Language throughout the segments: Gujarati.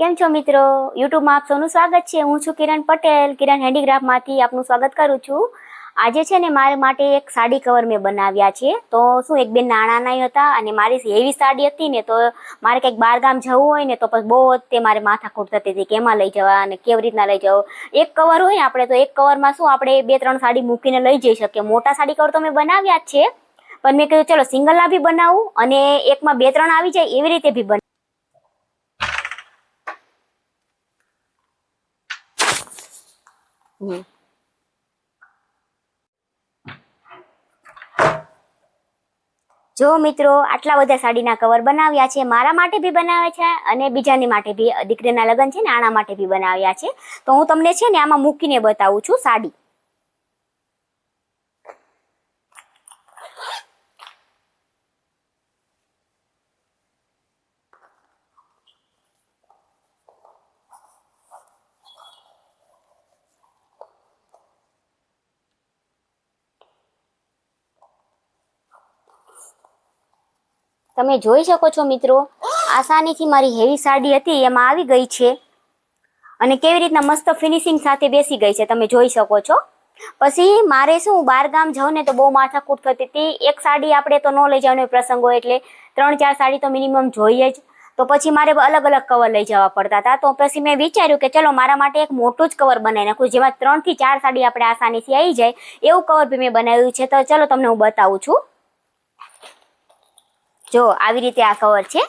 કેમ છો મિત્રો? યુટ્યુબમાં આપ સૌનું સ્વાગત છે. હું છું કિરણ પટેલ. કિરણ હેન્ડીક્રાફ્ટમાંથી આપનું સ્વાગત કરું છું. આજે છે ને મારા માટે એક સાડી કવર મેં બનાવ્યા છે. તો શું એક બે નાણાં હતા અને મારી હેવી સાડી હતી ને, તો મારે કંઈક બહારગામ જવું હોય ને તો પછી બહુ તે મારે માથાકૂટ થતી હતી કે એમાં લઈ જવા અને કેવી રીતના લઈ જવું. એક કવર હોય ને આપણે, તો એક કવરમાં શું આપણે 2-3 સાડી મૂકીને લઈ જઈ શકીએ. મોટા સાડી કવર તો મેં બનાવ્યા જ છે, પણ મેં કીધું ચલો સિંગલના બી બનાવું અને એકમાં 2-3 આવી જાય એવી રીતે બી જો મિત્રો, આટલા બધા સાડીના કવર બનાવ્યા છે. મારા માટે બી બનાવ્યા છે અને બીજાની માટે બી, દીકરીના લગ્ન છે ને આના માટે બી બનાવ્યા છે. તો હું તમને છે ને આમાં મૂકીને બતાવું છું સાડી. તમે જોઈ શકો છો મિત્રો, આસાનીથી મારી હેવી સાડી હતી એમાં આવી ગઈ છે અને કેવી રીતના મસ્ત ફિનિશિંગ સાથે બેસી ગઈ છે તમે જોઈ શકો છો. પછી મારે શું બહારગામ જાઉં ને તો બહુ માથાકૂટ થતી હતી. એક સાડી આપણે તો ન લઈ જવાનો પ્રસંગ હોય એટલે 3-4 સાડી તો મિનિમમ જોઈએ જ. તો પછી મારે અલગ અલગ કવર લઈ જવા પડતા હતા. તો પછી મેં વિચાર્યું કે ચલો મારા માટે એક મોટું જ કવર બનાવી નાખું, જેમાં 3-4 સાડી આપણે આસાનીથી આવી જાય એવું કવર બી મેં બનાવ્યું છે. તો ચલો તમને હું બતાવું છું. જો આવી રીતે આ કવર છે.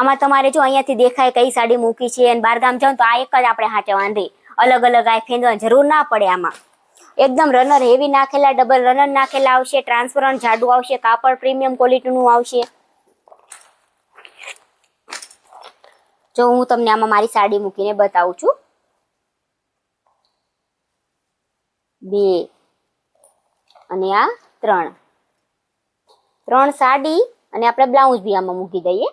આમાં તમારે જો અહીંયાથી દેખાય કઈ સાડી મૂકી છે અને બહારગામ જાવ તો આ એક જ આપણે હાચવવાની રહી. અલગ અલગ આ ફેંદવાની જરૂર ના પડે. આમાં એકદમ રનર હેવી નાખેલા, ડબલ રનર નાખેલા આવશે, ટ્રાન્સપરન્ટ જાડું આવશે, કાપડ પ્રીમિયમ ક્વોલિટીનું આવશે. જો હું તમને આમાં મારી સાડી મૂકીને બતાવું છું. 2 અને આ 3 સાડી અને આપણે બ્લાઉઝ બી આમાં મૂકી દઈએ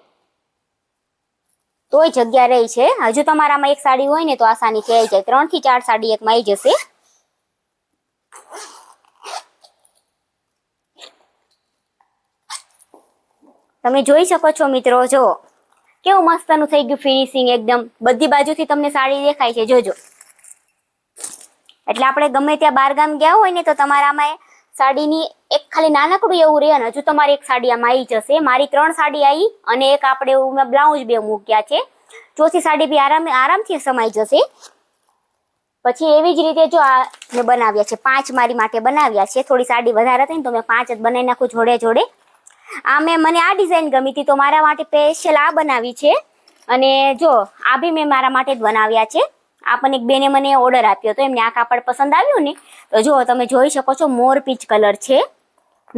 તોય જગ્યા રહી છે. હજુ તમારામાં એક સાડી હોય ને તો આસાનીથી આવી જાય. 3-4 સાડી એકમાં આવી જશે. તમે જોઈ શકો છો મિત્રો, જો કેવું મસ્તનું થઈ ગયું ફિનિશિંગ. એકદમ બધી બાજુથી તમને સાડી દેખાય છે. જોજો, એટલે આપણે ગમે ત્યાં બહારગામ ગયા હોય ને તો તમારામાં સાડીની એક ખાલી નાનકડું એવું રહે અને હજુ તમારી એક સાડી આમાં આવી જશે. મારી 3 સાડી આવી અને એક આપણે મેં બ્લાઉઝ 2 મૂક્યા છે. ચોથી સાડી બી આરામથી સમાઈ જશે. પછી એવી જ રીતે જો આ મેં બનાવ્યા છે 5 મારી માટે બનાવ્યા છે. થોડી સાડી વધારે હતી ને તો મેં 5 જ બનાવી નાખું જોડે જોડે. આ મને આ ડિઝાઇન ગમી હતી તો મારા માટે સ્પેશિયલ આ બનાવી છે. અને જો આ બી મેં મારા માટે જ બનાવ્યા છે. આપણને એક બેને મને ઓર્ડર આપ્યો હતો, એમને આ કાપડ પસંદ આવ્યું ને તો જો તમે જોઈ શકો છો મોર પીચ કલર છે.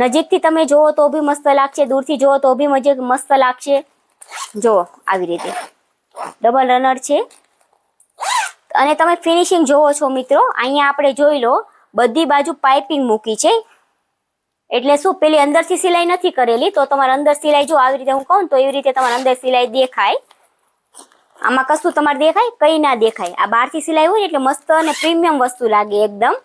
નજીકથી તમે જુઓ તો બી મસ્ત લાગશે, દૂરથી જુઓ તો બી મસ્ત લાગશે. જો આવી રીતે ડબલ રનર છે અને તમે ફિનિશિંગ જોવો છો મિત્રો. અહીંયા આપણે જોઈ લો બધી બાજુ પાઇપિંગ મૂકી છે. એટલે શું પેલી અંદરથી સિલાઈ નથી કરેલી, તો તમારે અંદર સિલાઈ જો આવી રીતે હું કહું તો એવી રીતે તમારે અંદર સિલાઈ દેખાય. આમાં કશું તમારે દેખાય? કંઈ ના દેખાય. આ બહારથી સિલાઈ હોય એટલે મસ્ત અને પ્રીમિયમ વસ્તુ લાગે એકદમ.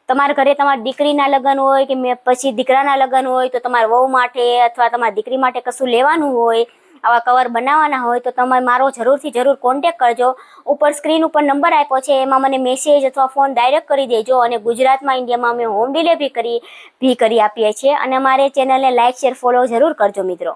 તમારા ઘરે તમારી દીકરીના લગ્ન હોય કે પછી દીકરાના લગ્ન હોય તો તમારા વહુ માટે અથવા તમારી દીકરી માટે કશું લેવાનું હોય, આવા કવર બનાવવાના હોય તો તમે મારો જરૂર કોન્ટેક કરજો. ઉપર સ્ક્રીન ઉપર નંબર આપ્યો છે, એમાં મને મેસેજ અથવા ફોન ડાયરેક્ટ કરી દેજો. અને ગુજરાતમાં, ઇન્ડિયામાં અમે હોમ ડિલિવરી કરી આપીએ છીએ. અને અમારે ચેનલને લાઇક, શેર, ફોલો જરૂર કરજો મિત્રો.